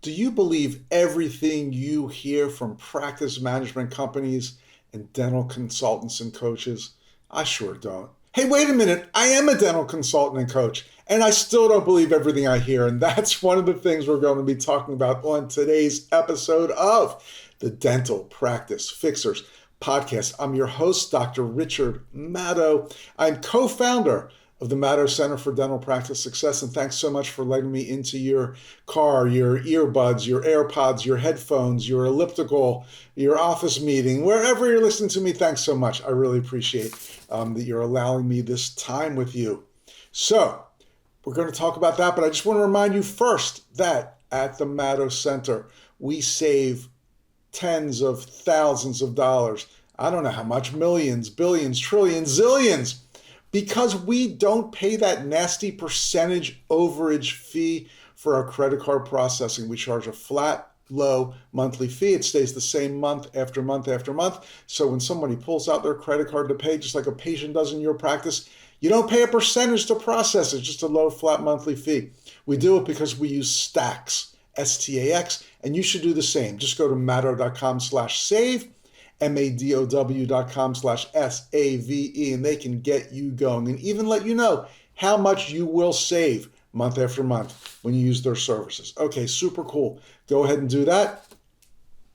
Do you believe everything you hear from practice management companies and dental consultants and coaches? I sure don't. Hey, wait a minute. I am a dental consultant and coach, and I still don't believe everything I hear. And that's one of the things we're going to be talking about on today's episode of the Dental Practice Fixers podcast. I'm your host, Dr. Richard Maddow. I'm co-founder of the Maddow Center for Dental Practice Success. And thanks so much for letting me into your car, your earbuds, your AirPods, your headphones, your elliptical, your office meeting, wherever you're listening to me. Thanks so much. I really appreciate that you're allowing me this time with you. So we're going to talk about that, but I just want to remind you first that at the Maddow Center, we save tens of thousands of dollars. I don't know how much, millions, billions, trillions, zillions, because we don't pay that nasty percentage overage fee for our credit card processing. We charge a flat, low monthly fee. It stays the same month after month after month. So when somebody pulls out their credit card to pay, just like a patient does in your practice, you don't pay a percentage to process it, just a low flat monthly fee. We do it because we use Stacks, S-T-A-X, and you should do the same. Just go to maddow.com/save, MADOW.com/SAVE, and they can get you going and even let you know how much you will save month after month when you use their services. Okay, super cool. Go ahead and do that.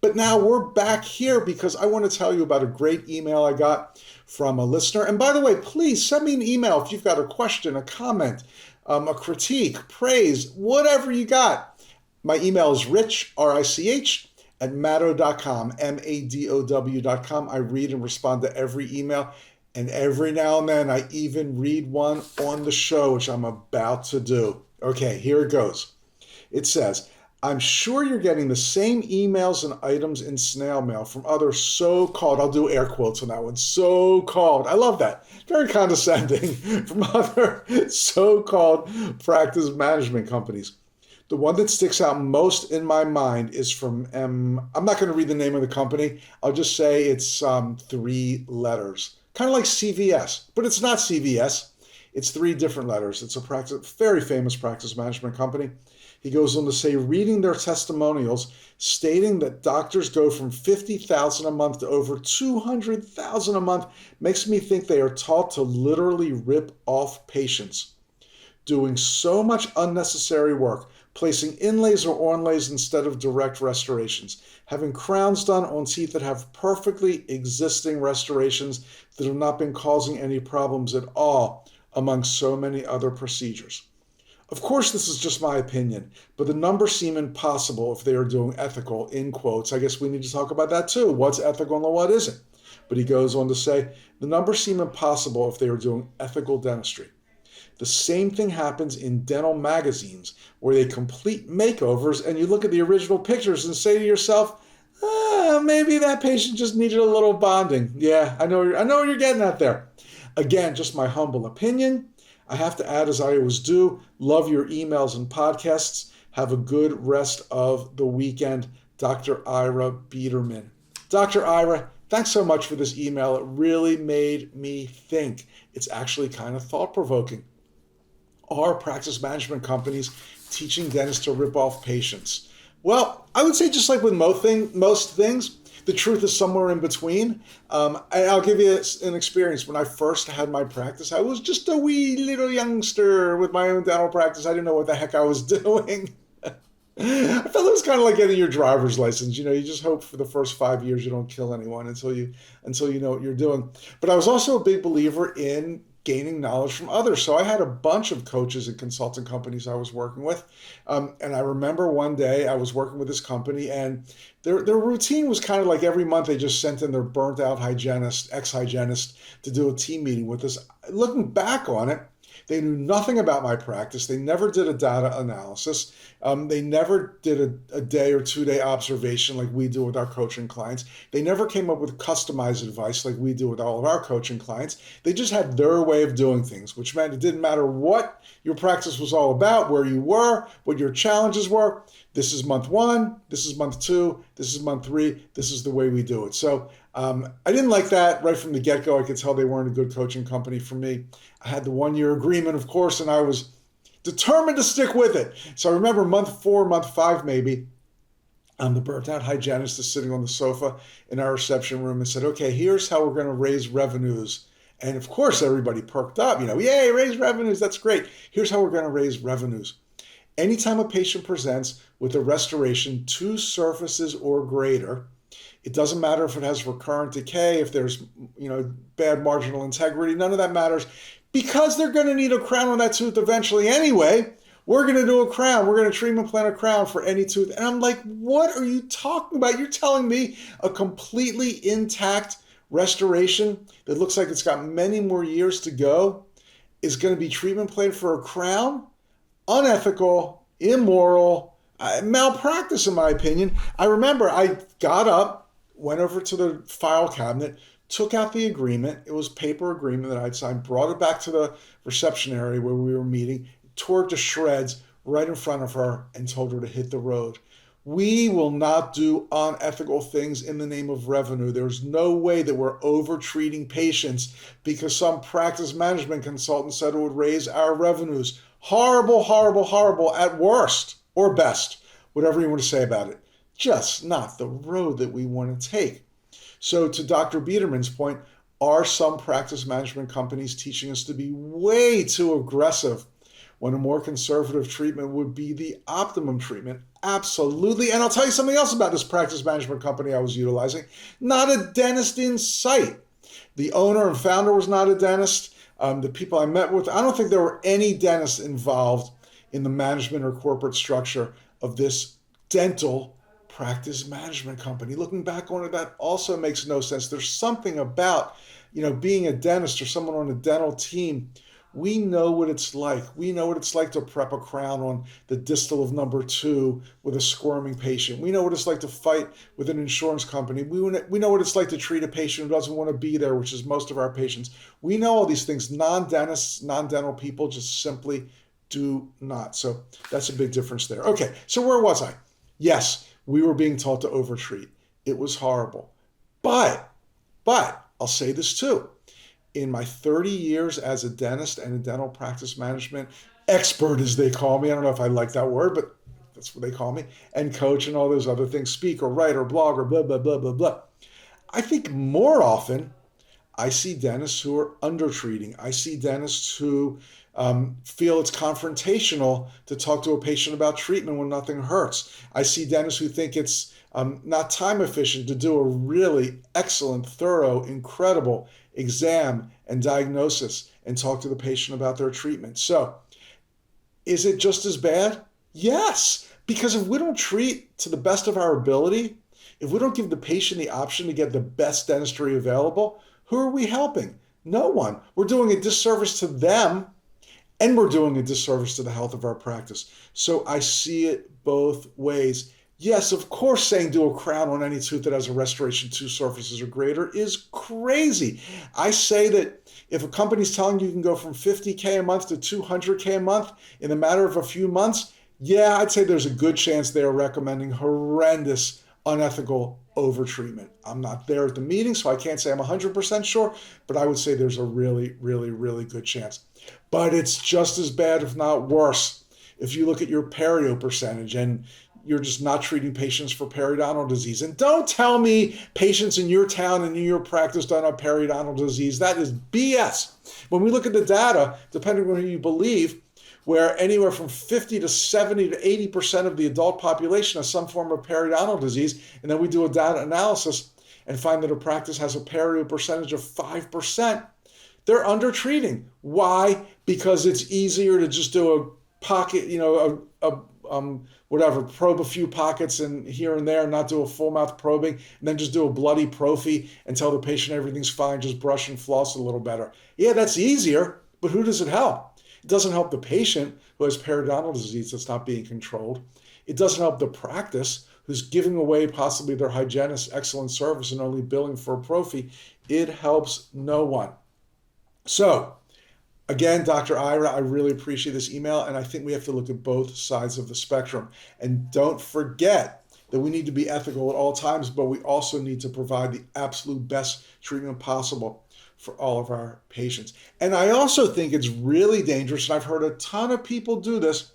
But now we're back here because I want to tell you about a great email I got from a listener. And by the way, please send me an email if you've got a question, a comment, a critique, praise, whatever you got. My email is rich, R-I-C-H, at maddow.com, MADOW.com. I read and respond to every email, and every now and then I even read one on the show, which I'm about to do. Okay, here it goes. It says, I'm sure you're getting the same emails and items in snail mail from other so-called, I'll do air quotes on that one, so-called, I love that, very condescending, from other so-called practice management companies. The one that sticks out most in my mind is from, I'm not going to read the name of the company. I'll just say it's 3 letters, kind of like CVS, but it's not CVS. It's 3 different letters. It's a very famous practice management company. He goes on to say, reading their testimonials, stating that doctors go from $50,000 a month to over $200,000 a month makes me think they are taught to literally rip off patients, doing so much unnecessary work, placing inlays or onlays instead of direct restorations, having crowns done on teeth that have perfectly existing restorations that have not been causing any problems at all, among so many other procedures. Of course, this is just my opinion, but the numbers seem impossible if they are doing ethical, in quotes. I guess we need to talk about that too. What's ethical and what isn't? But he goes on to say, the numbers seem impossible if they are doing ethical dentistry. The same thing happens in dental magazines where they complete makeovers and you look at the original pictures and say to yourself, maybe that patient just needed a little bonding. Yeah, I know what you're getting at there. Again, just my humble opinion. I have to add, as I always do, love your emails and podcasts. Have a good rest of the weekend. Dr. Ira Biederman. Dr. Ira, thanks so much for this email. It really made me think. It's actually kind of thought-provoking. Are practice management companies teaching dentists to rip off patients? Well, I would say just like with most things, the truth is somewhere in between. I'll give you an experience. When I first had my practice, I was just a wee little youngster with my own dental practice. I didn't know what the heck I was doing. I felt it was kind of like getting your driver's license. You know, you just hope for the first 5 years you don't kill anyone until you know what you're doing. But I was also a big believer in gaining knowledge from others. So I had a bunch of coaches and consulting companies I was working with. And I remember one day I was working with this company and their routine was kind of like every month they just sent in their burnt out hygienist, ex-hygienist to do a team meeting with us. Looking back on it, they knew nothing about my practice. They never did a data analysis. They never did a day or 2 day observation like we do with our coaching clients. They never came up with customized advice like we do with all of our coaching clients. They just had their way of doing things, which meant it didn't matter what your practice was all about, where you were, what your challenges were. This is month 1, this is month 2, this is month 3, this is the way we do it. So I didn't like that right from the get-go. I could tell they weren't a good coaching company for me. I had the 1-year agreement, of course, and I was determined to stick with it. So I remember month 4, month 5 maybe, The burnt out hygienist is sitting on the sofa in our reception room and said, okay, here's how we're going to raise revenues. And of course, everybody perked up, yay, raise revenues, that's great. Here's how we're going to raise revenues. Anytime a patient presents with a restoration 2 surfaces or greater, it doesn't matter if it has recurrent decay, if there's, bad marginal integrity, none of that matters, because they're going to need a crown on that tooth eventually anyway. We're going to do a crown. We're going to treatment plan a crown for any tooth. And I'm like, what are you talking about? You're telling me a completely intact restoration that looks like it's got many more years to go is going to be treatment planned for a crown? Unethical, immoral, malpractice in my opinion. I remember I got up, went over to the file cabinet, took out the agreement. It was paper agreement that I'd signed, brought it back to the reception area where we were meeting, tore it to shreds right in front of her and told her to hit the road. We will not do unethical things in the name of revenue. There's no way that we're over-treating patients because some practice management consultant said it would raise our revenues. Horrible, horrible, horrible at worst or best, whatever you want to say about it. Just not the road that we want to take. So to Dr. Biederman's point, are some practice management companies teaching us to be way too aggressive when a more conservative treatment would be the optimum treatment? Absolutely. And I'll tell you something else about this practice management company I was utilizing. Not a dentist in sight. The owner and founder was not a dentist. The people I met with, I don't think there were any dentists involved in the management or corporate structure of this dental practice management company. Looking back on it, that also makes no sense. There's something about, being a dentist or someone on a dental team. We know what it's like. We know what it's like to prep a crown on the distal of number 2 with a squirming patient. We know what it's like to fight with an insurance company. We know what it's like to treat a patient who doesn't want to be there, which is most of our patients. We know all these things. Non-dentists, non-dental people just simply do not. So that's a big difference there. Okay, so where was I? Yes, we were being taught to overtreat. It was horrible. But I'll say this too. In my 30 years as a dentist and a dental practice management expert, as they call me, I don't know if I like that word, but that's what they call me, and coach and all those other things, speak or write or blog or blah, blah, blah, blah, blah. I think more often I see dentists who are undertreating. I see dentists who feel it's confrontational to talk to a patient about treatment when nothing hurts. I see dentists who think it's not time efficient to do a really excellent, thorough, incredible exam and diagnosis and talk to the patient about their treatment. So is it just as bad? Yes, because if we don't treat to the best of our ability, if we don't give the patient the option to get the best dentistry available, who are we helping? No one. We're doing a disservice to them and we're doing a disservice to the health of our practice. So I see it both ways. Yes, of course, saying do a crown on any tooth that has a restoration 2 surfaces or greater is crazy. I say that if a company's telling you can go from $50K a month to $200K a month in a matter of a few months, yeah, I'd say there's a good chance they are recommending horrendous, unethical overtreatment. I'm not there at the meeting, so I can't say I'm 100% sure, but I would say there's a really, really, really good chance. But it's just as bad, if not worse, if you look at your perio percentage and you're just not treating patients for periodontal disease. And don't tell me patients in your town and in your practice don't have periodontal disease. That is BS. When we look at the data, depending on who you believe, where anywhere from 50 to 70 to 80% of the adult population has some form of periodontal disease, and then we do a data analysis and find that a practice has a perio percentage of 5%, they're under-treating. Why? Because it's easier to just do a pocket, probe a few pockets and here and there, not do a full mouth probing, and then just do a bloody prophy and tell the patient everything's fine, just brush and floss a little better. Yeah, that's easier, but who does it help? It doesn't help the patient who has periodontal disease that's not being controlled. It doesn't help the practice who's giving away possibly their hygienist's excellent service and only billing for a prophy. It helps no one. So, again, Dr. Ira, I really appreciate this email, and I think we have to look at both sides of the spectrum. And don't forget that we need to be ethical at all times, but we also need to provide the absolute best treatment possible for all of our patients. And I also think it's really dangerous, and I've heard a ton of people do this,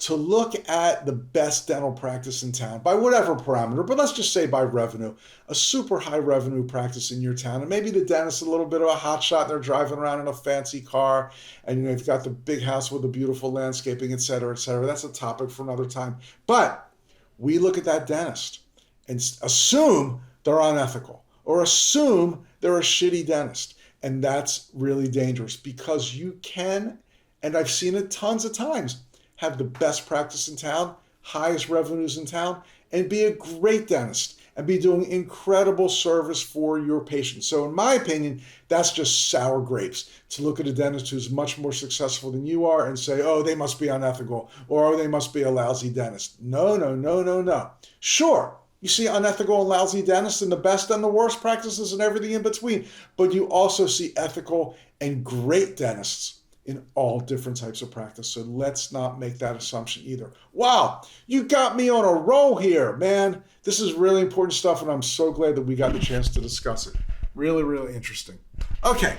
to look at the best dental practice in town by whatever parameter, but let's just say by revenue, a super high revenue practice in your town. And maybe the dentist is a little bit of a hotshot and they're driving around in a fancy car and they've got the big house with the beautiful landscaping, et cetera, et cetera. That's a topic for another time. But we look at that dentist and assume they're unethical or assume they're a shitty dentist. And that's really dangerous because you can, and I've seen it tons of times, have the best practice in town, highest revenues in town, and be a great dentist and be doing incredible service for your patients. So in my opinion, that's just sour grapes to look at a dentist who's much more successful than you are and say, oh, they must be unethical or oh, they must be a lousy dentist. No, no, no, no, no. Sure, you see unethical and lousy dentists and the best and the worst practices and everything in between, but you also see ethical and great dentists in all different types of practice. So let's not make that assumption either. Wow, you got me on a roll here, man. This is really important stuff, and I'm so glad that we got the chance to discuss it. Really, really interesting. Okay,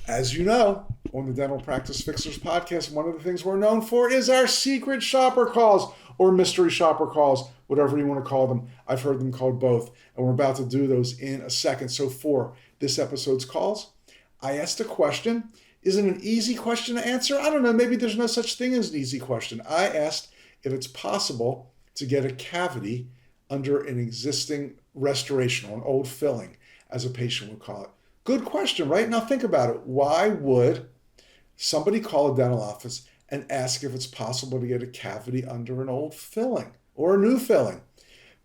as you know, on the Dental Practice Fixers podcast, one of the things we're known for is our secret shopper calls or mystery shopper calls, whatever you want to call them. I've heard them called both, and we're about to do those in a second. So for this episode's calls, I asked a question. Is it an easy question to answer? I don't know. Maybe there's no such thing as an easy question. I asked if it's possible to get a cavity under an existing restoration or an old filling, as a patient would call it. Good question, right? Now think about it. Why would somebody call a dental office and ask if it's possible to get a cavity under an old filling or a new filling?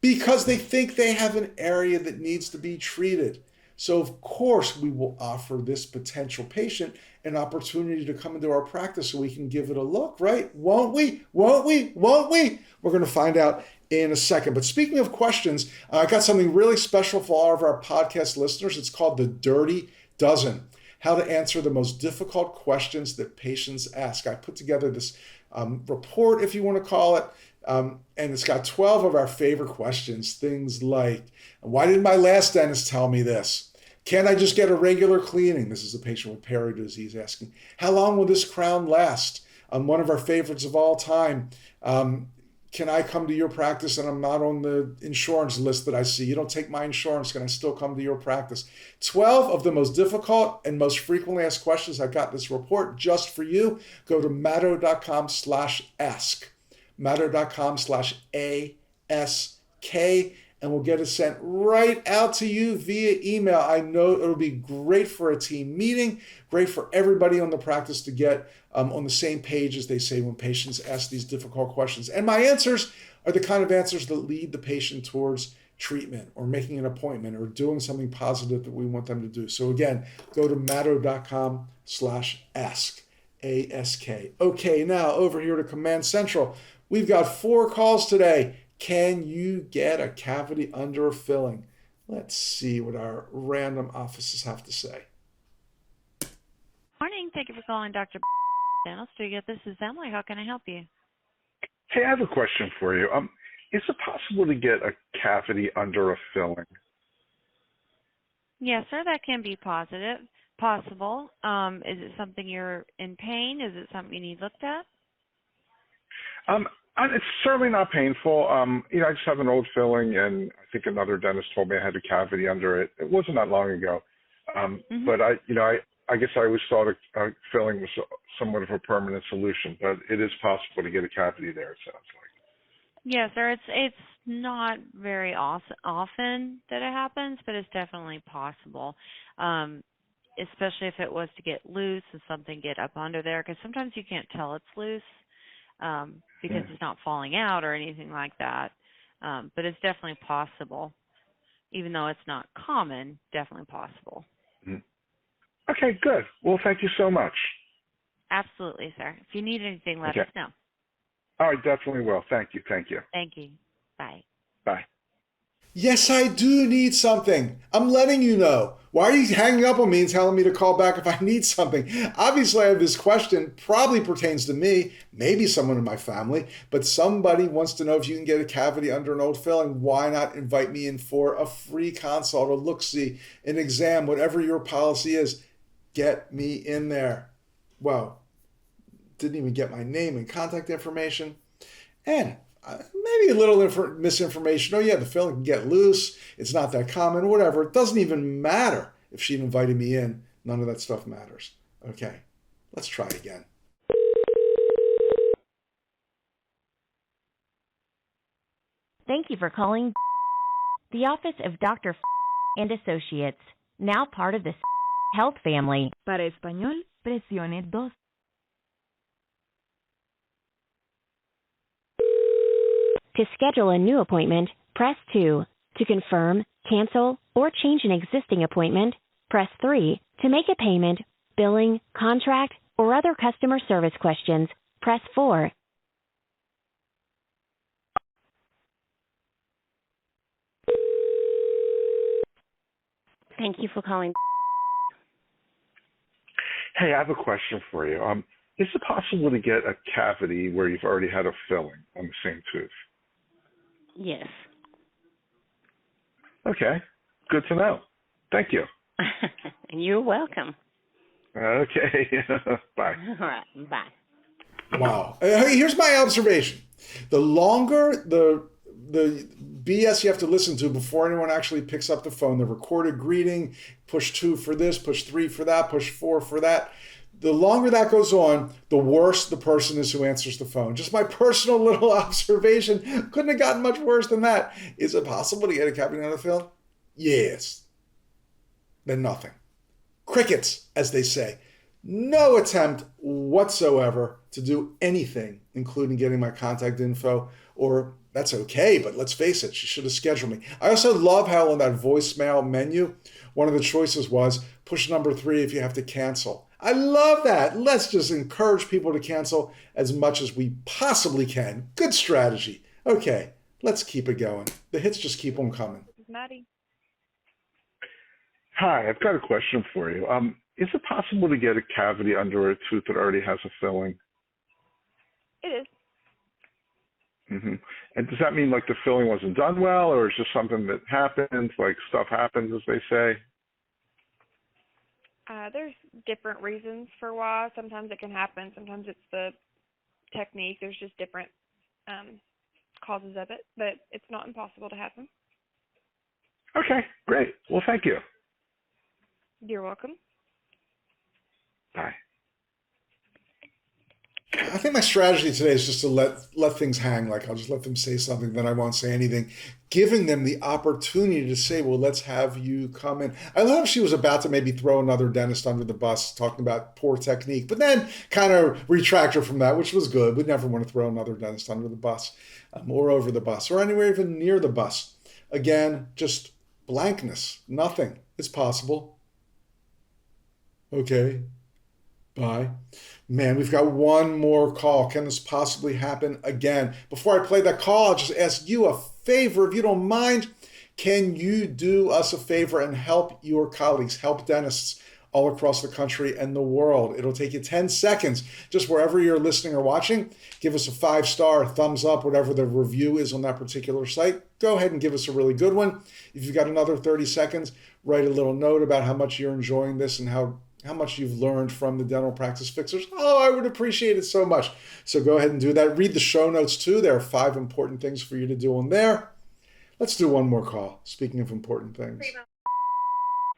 Because they think they have an area that needs to be treated. So of course we will offer this potential patient an opportunity to come into our practice so we can give it a look, right? Won't we? Won't we? Won't we? We're going to find out in a second. But speaking of questions, I got something really special for all of our podcast listeners. It's called the Dirty Dozen. How to answer the most difficult questions that patients ask. I put together this report, if you want to call it, and it's got 12 of our favorite questions. Things like, why didn't my last dentist tell me this? Can I just get a regular cleaning? This is a patient with perio disease asking. How long will this crown last? One of our favorites of all time. Can I come to your practice and I'm not on the insurance list that I see? You don't take my insurance. Can I still come to your practice? 12 of the most difficult and most frequently asked questions. I got this report just for you. Go to matto.com/ask. matto.com/ASK. And we'll get it sent right out to you via email. I know it'll be great for a team meeting, great for everybody on the practice to get on the same page, as they say, when patients ask these difficult questions. And my answers are the kind of answers that lead the patient towards treatment or making an appointment or doing something positive that we want them to do. So again, go to matto.com/ask. ASK. Okay, now over here to Command Central. We've got 4 calls today. Can you get a cavity under a filling? Let's see what our random offices have to say. Morning. Thank you for calling Dr. Dental Studio. This is Emily. How can I help you? Hey, I have a question for you. Is it possible to get a cavity under a filling? Yes, sir. That can be possible. Is it something you're in pain? Is it something you need looked at? It's certainly not painful. I just have an old filling, and I think another dentist told me I had a cavity under it. It wasn't that long ago, but I guess I always thought a filling was somewhat of a permanent solution. But it is possible to get a cavity there. It sounds like. Yes, sir. It's not very often that it happens, but it's definitely possible. Especially if it was to get loose and something get up under there, because sometimes you can't tell it's loose. Because it's not falling out or anything like that. But it's definitely possible. Even though it's not common, definitely possible. Okay, good. Well, thank you so much. Absolutely, sir. If you need anything, let us know. All right, definitely will. Thank you. Thank you. Bye. Bye. Yes, I do need something. I'm letting you know. Why are you hanging up on me and telling me to call back if I need something? Obviously, I have this question, probably pertains to me, maybe someone in my family, but somebody wants to know if you can get a cavity under an old filling. Why not invite me in for a free consult, a look-see, an exam, whatever your policy is. Get me in there. Well, didn't even get my name and contact information. And maybe a little misinformation. Oh, yeah, the filling can get loose. It's not that common, whatever. It doesn't even matter if she invited me in. None of that stuff matters. Okay, let's try again. Thank you for calling the office of Dr. and Associates, now part of the Health family. Para español, presione 2. To schedule a new appointment, press 2. To confirm, cancel, or change an existing appointment, press 3. To make a payment, billing, contract, or other customer service questions, press 4. Thank you for calling. Hey, I have a question for you. Is it possible to get a cavity where you've already had a filling on the same tooth? Yes. Okay, good to know. Thank you. You're welcome. Okay, bye. All right, bye. Wow. Here's my observation. The longer the BS you have to listen to before anyone actually picks up the phone, the recorded greeting, push 2 for this, push 3 for that, push 4 for that. The longer that goes on, the worse the person is who answers the phone. Just my personal little observation. Couldn't have gotten much worse than that. Is it possible to get a cavity on the film? Yes. Then nothing. Crickets, as they say. No attempt whatsoever to do anything, including getting my contact info, or that's okay, but let's face it, she should have scheduled me. I also love how on that voicemail menu, one of the choices was push number 3 if you have to cancel. I love that. Let's just encourage people to cancel as much as we possibly can. Good strategy. Okay, let's keep it going. The hits just keep on coming. Maddie. Hi, I've got a question for you. Is it possible to get a cavity under a tooth that already has a filling? It is. Mm-hmm. And does that mean like the filling wasn't done well, or it's just something that happens, like stuff happens, as they say? There's different reasons for why. Sometimes it can happen. Sometimes it's the technique. There's just different causes of it, but it's not impossible to happen. Okay, great. Well, thank you. You're welcome. Bye. I think my strategy today is just to let things hang. Like I'll just let them say something, then I won't say anything, giving them the opportunity to say, well, let's have you come in. I love if she was about to maybe throw another dentist under the bus, talking about poor technique, but then kind of retract her from that, which was good. We never want to throw another dentist under the bus or over the bus or anywhere even near the bus. Again, just blankness. Nothing. It's possible. Okay. Bye. Man, we've got one more call. Can this possibly happen again? Before I play that call, I'll just ask you a favor, if you don't mind. Can you do us a favor and help your colleagues, help dentists all across the country and the world? It'll take you 10 seconds, just wherever you're listening or watching. Give us a 5-star, thumbs up, whatever the review is on that particular site. Go ahead and give us a really good one. If you've got another 30 seconds, write a little note about how much you're enjoying this and how much you've learned from the Dental Practice Fixers. Oh, I would appreciate it so much. So go ahead and do that. Read the show notes too. There are 5 important things for you to do on there. Let's do one more call. Speaking of important things.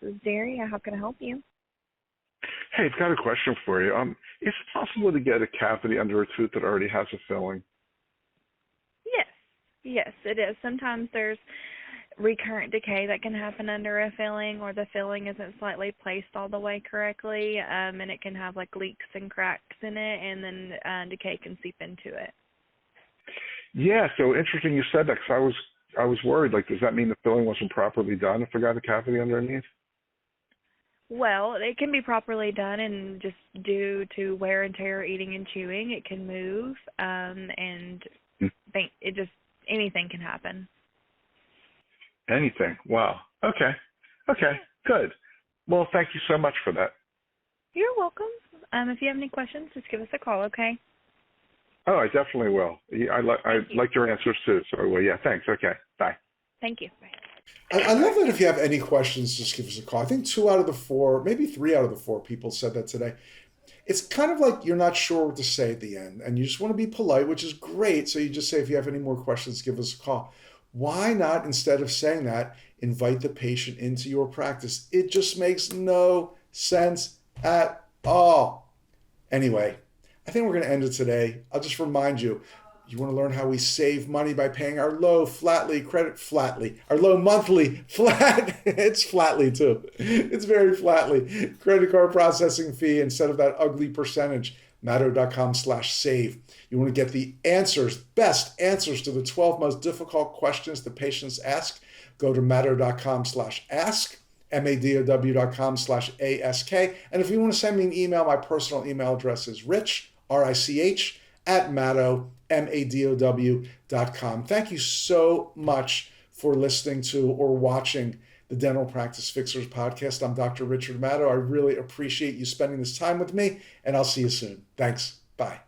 This is Daria. How can I help you? Hey, I've got a question for you. Is it possible to get a cavity under a tooth that already has a filling? Yes, it is. Sometimes there's recurrent decay that can happen under a filling, or the filling isn't slightly placed all the way correctly, and it can have like leaks and cracks in it, and then decay can seep into it. Yeah, so interesting you said that, because I was worried. Like, does that mean the filling wasn't properly done if I got a cavity underneath? Well, it can be properly done, and just due to wear and tear, eating and chewing, it can move, and it just anything can happen. Anything. Wow. Okay, good. Well, thank you so much for that. You're welcome. If you have any questions, just give us a call, okay? Oh, I definitely will. I like your answers too. So, well, yeah, thanks. Okay, bye. Thank you. Bye. I love that if you have any questions, just give us a call. I think 2 out of the 4, maybe 3 out of the 4 people said that today. It's kind of like you're not sure what to say at the end and you just want to be polite, which is great. So you just say, if you have any more questions, give us a call. Why not, instead of saying that, invite the patient into your practice? It just makes no sense at all. Anyway, I think we're going to end it today. I'll just remind you, you want to learn how we save money by paying our low our low monthly flat, it's flatly too. It's very flatly. Credit card processing fee instead of that ugly percentage. Matto.com/save. You want to get the answers, best answers to the 12 most difficult questions the patients ask. Go to Matto.com/ask. MADOW.com/ASK. And if you want to send me an email, my personal email address is rich, RICH, @MADOW.com. Thank you so much for listening to or watching the Dental Practice Fixers podcast. I'm Dr. Richard Matto. I really appreciate you spending this time with me, and I'll see you soon. Thanks. Bye.